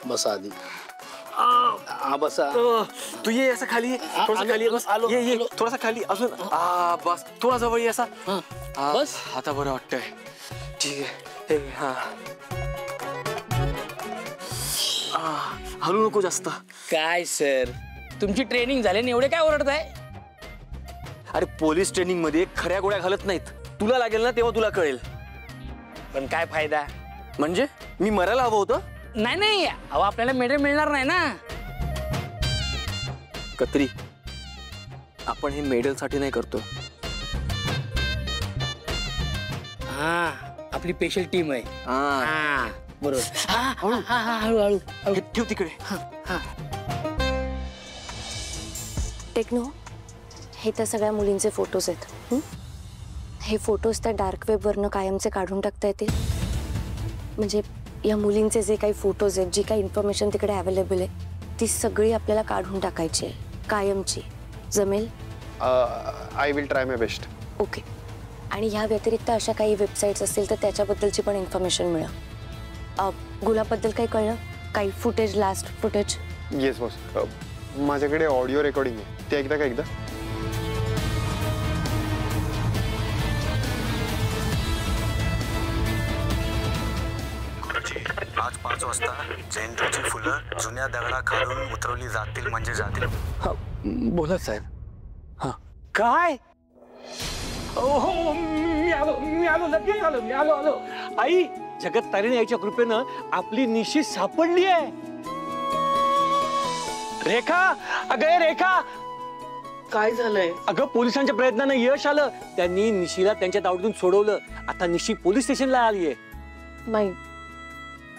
बसा आधी। बसा। तू ये ऐसा खाली, थोड़ा सा खाली बस। ये थोड़ा सा खाली अजून। बस थोड़ा जवळ ये असा। बस आता बरं वाटतंय। ठीक आहे। हा हलू नको जास्त। काय सर, तुमची ट्रेनिंग झाली एवढे काय ओरडताय? अरे पोलीस ट्रेनिंग मध्ये खऱ्या गोळ्या घालत नाहीत। तुला लागेल ना तेव्हा तुला कळेल। पण काय फायदा? म्हणजे मी मरायला हवं होतं? नाही नाही, अहो आपल्याला मेडल मिळणार नाही ना। कत्री, आपण हे मेडल साठी नाही करतो। आपली स्पेशल टीम आहे। बरोबर। हळू हळू ठेव तिकडे। टेक्नो, हे त्या सगळ्या मुलींचे फोटोज आहेत। हे फोटोज त्या डार्क वेब वरनं कायमचे काढून टाकता येतील? म्हणजे या मुलींचे जे काही फोटोज आहेत, जी काही इन्फॉर्मेशन तिकडे अवेलेबल आहे, ती सगळी आपल्याला काढून टाकायची आहे, कायमची। जमेल? I will try my best. Okay. आणि ह्या व्यतिरिक्त अशा काही वेबसाईट्स असतील तर त्याच्याबद्दलची पण इन्फॉर्मेशन मिळव। गुलाबबद्दल काही कळलं? काही footage, last footage? Yes boss, माझ्याकडे ऑडिओ रेकॉर्डिंग आहे, ते एकदा का एकदा। आज 5 वाजता झेंडूची फुलं जुन्या दगडा खालून उतरवली जातील म्हणजे जातील। बोला साहेब। काय? ओहो, मी आलो लगेच आलो। आई, जगत तारिणी आईच्या कृपेनं आपली निशी सापडली आहे। रेखा, अगं रेखा, काय झालंय? अगं पोलिसांच्या प्रयत्नानं यश आलं। त्यांनी निशीला त्यांच्या तावडीतून सोडवलं। आता निशी पोलीस स्टेशनला आली आहे। नाही,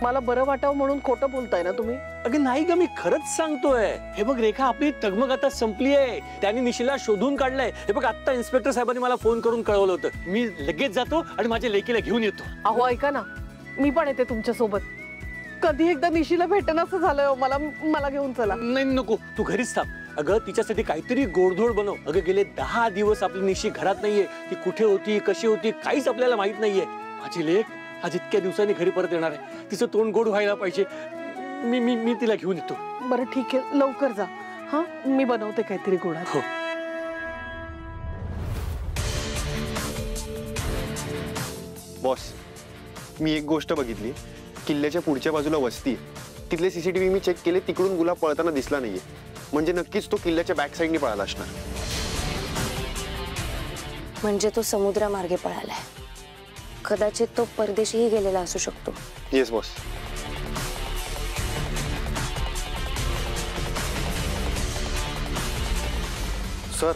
मला बरं वाटावं म्हणून खोटं बोलताय ना तुम्ही? अगं नाही ग, मी खरंच सांगतोय। हे बघ रेखा, आपली तगमग आता संपली आहे। त्यांनी निशीला शोधून काढलंय। हे बघ, आता इन्स्पेक्टर साहेबांनी मला फोन करून कळवलं होतं। मी लगेच जातो आणि माझ्या लेकीला घेऊन येतो। अहो ऐका ना, मी पण येते तुमच्या सोबत। कधी एकदा निशीला भेटणं असं झालंय, मला घेऊन चला। नाही नको, तू घरीच थांब। अगं तिच्यासाठी काहीतरी गोडधोड बनव। अगं गेले 10 दिवस आपली निशी घरात नाहीये। ती कुठे होती, कशी होती, काहीच आपल्याला माहित नाहीये। माझी लेक आज इतक्या दिवसांनी घरी परत येणार आहे। तिचं तोंड गोड व्हायला पाहिजे। मी तिला घेऊन येतो। बरं ठीक आहे, लवकर जा। हा, मी बनवते काहीतरी गोडात। हो। बॉस, मी एक गोष्ट बघितली, किल्ल्याच्या पुढच्या बाजूला वस्ती आहे। तिथले सीसीटीव्ही मी चेक केले, तिकडून गुलाब पळताना दिसला नाहीये। म्हणजे नक्कीच तो किल्ल्याच्या बॅक साईडनी पळाला असणार। म्हणजे तो समुद्रामार्गे पळालाय। कदाचित तो परदेशीही गेलेला असू शकतो। Yes boss. सर,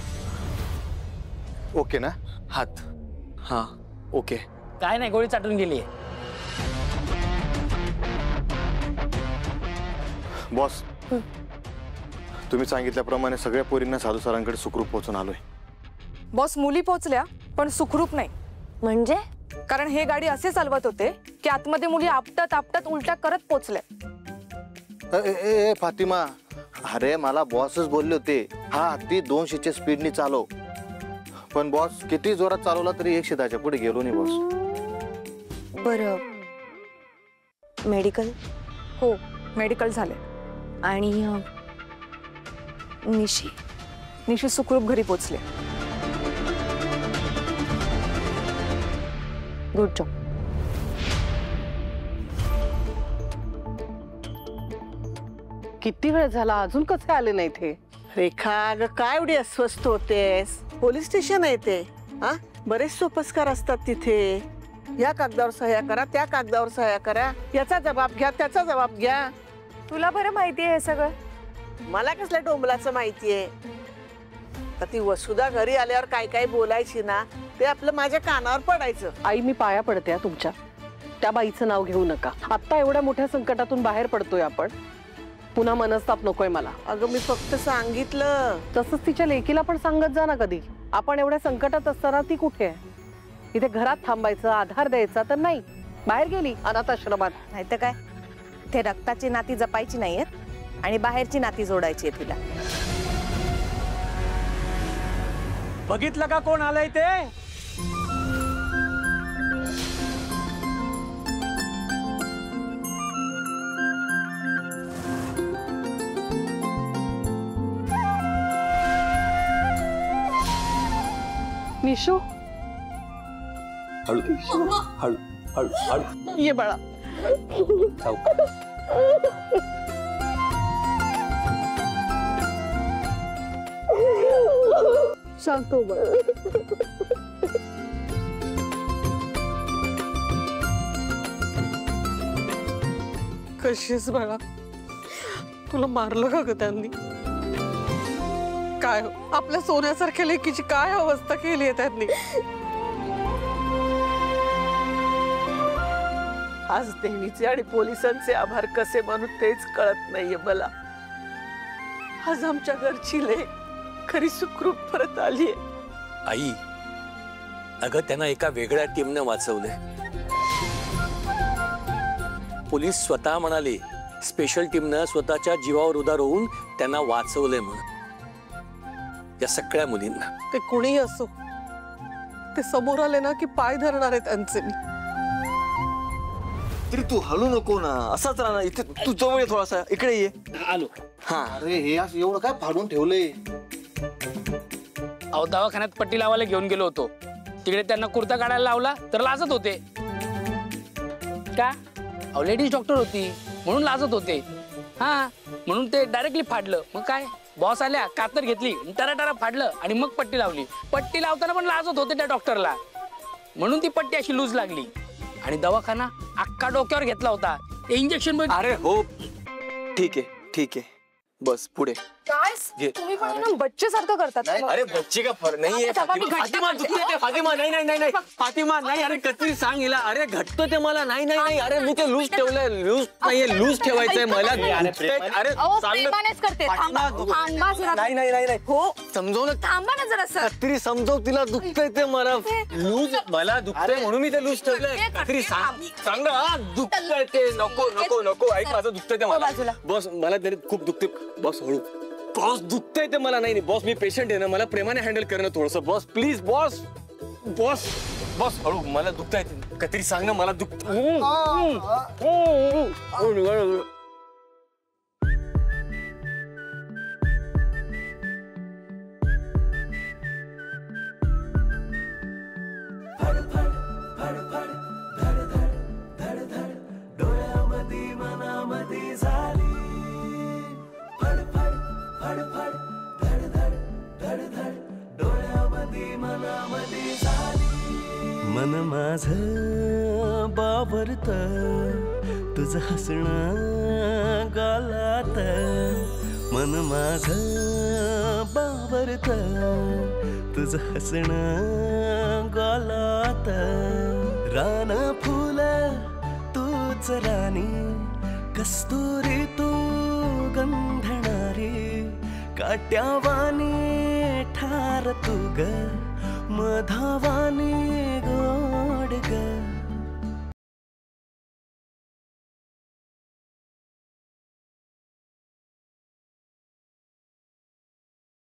ओके ना? हात। हा ओके। काय नाही, गोळी चाटून गेली। बॉस, तुम्ही सांगितल्याप्रमाणे सगळ्या पोरींना साधू सरांकडे सुखरूप पोहोचून आलोय। बॉस, मुली पोहोचल्या पण सुखरूप नाही। म्हणजे? कारण हे गाडी असे चालवत होते की आतमध्ये मुली आपटत आपटत उलट्या करत पोहोचले। ए फातिमा, अरे मला बॉसच बोलले होते, हा हत्ती 200च्या स्पीडनी चालव। पण बॉस किती जोरात चालवला तरी 110च्या पुढे गेलो नाही बॉस। बरं, मेडिकल? हो, मेडिकल झाले। आणि निशी सुखरूप घरी पोहोचले। Good job. किती वेळ झाला, अजून कसे आले नाही ते? रेखा, अगं काय एवढी अस्वस्थ होतेस? पोलीस स्टेशन आहे ते। बरेच सोपस्कार असतात तिथे। या कागदावर सह्या करा, त्या कागदावर सह्या करा, याचा जबाब घ्या, त्याचा जबाब घ्या। तुला बरं माहिती आहे हे सगळं? मला कसल्या डोंबलाचं माहितीये? तर ती वसुधा घरी आल्यावर काय काय बोलायची ना, ते आपलं माझ्या कानावर पडायचं। आई, मी पाया पडते तुमच्या। त्या बाईचं नाव घेऊ नका। आता एवढ्या मोठ्या संकटातून बाहेर पडतोय आपण, पुन्हा मनस्ताप नकोय मला। अगं मी फक्त सांगितलं। तसंच तिच्या लेकीला पण सांगत जा ना कधी। आपण एवढ्या संकटात असताना ती कुठे आहे? इथे घरात थांबायचं, आधार द्यायचा तर नाही, बाहेर गेली अनाथ आश्रमात। नाही तर काय, इथे रक्ताची नाती जपायची नाहीयेत आणि बाहेरची नाती जोडायची आहे तिला। बघितलं का कोण आलंय ते? निशू हळू हळू हळू हळू ये बाळा. शांत हो बाळा. कशीस बाळा, तुला मारलं का ग त्यांनी? काय आपल्या सोन्यासारख्या लेकीची काय अवस्था केली आहे त्यांनी? आज देवीचे आणि पोलिसांचे आभार कसे मानू तेच कळत नाहीये मला. आज आमच्या घरची लेक खरी सुखरूप परत आलीये. आई, अगं त्यांना एका वेगळ्या टीमनं वाचवले. पोलीस स्वतः म्हणाले स्पेशल टीमनं स्वतःच्या जीवावर उदार होऊन त्यांना वाचवले म्हणून. या सगळ्या मुलींना ते कुणीही असो, ते समोर आले ना की पाय धरणार आहे त्यांचे मी. तरी तू हलू नको ना, असाच राहा ना इथे. तू जवळ ये थोडासा, इकडे ये. आलो. हा अरे हे असं एवढं काय फाडून ठेवलंय? अहो दवाखान्यात पट्टी लावायला घेऊन गेलो होतो. तिकडे त्यांना कुर्ता काढायला लावला तर लाजत होते. का? अहो लेडीज डॉक्टर होती म्हणून लाजत होते. हा म्हणून ते डायरेक्टली फाडलं. मग काय, बॉस आल्या, कातर घेतली, टरा फाडलं आणि मग पट्टी लावली. पट्टी लावताना पण लाजत होते त्या डॉक्टरला, म्हणून ती पट्टी अशी लूज लागली. आणि दवाखाना अख्खा डोक्यावर घेतला होता. ते इंजेक्शन. अरे हो ठीक आहे ठीक आहे, बस पुढे. काय तुम्ही पण ना बच्चे सारखं करतात. अरे बच्चे का फरक नाहीये. फातिमा दुखते ते. फातिमा नाही नाही नाही नाही फातिमा नाही. अरे कधी सांग हिला. अरे घट्ट ते मला. नाही नाही नाही. अरे मी ते लूज ठेवलंय. लूज नाहीये, लूज ठेवायचंय मला. अरे प्रेमानेच करते. थांबा जरा. नाही नाही नाही नाही. हो समजव ना. थांबा ना जरा. तरी समजव तिला. दुखतंय ते मला. लूज मला दुखतंय म्हणून मी ते लूज ठेवलंय. तरी सांग ना. दुखतंय ते. नको नको नको. ऐक माझं दुखतंय ते मला. बस मला तरी खूप दुखते. बस हळू. बॉस दुखतंय ते मला. नाही बॉस मी पेशंट आहे ना, मला प्रेमाने हँडल करणं थोडस. Boss please boss. Boss boss हळू. मला दुखतंय. काहीतरी सांग ना. मला दुखत. मन माझं बावरत तुझं हसणं गालात. मन माझं बावरत तुझं हसणं गालात. रान फुल तूच राणी, कस्तुरी तू गंधणारी. काट्यावानी ठार तू ग, मधावानी गोड ग.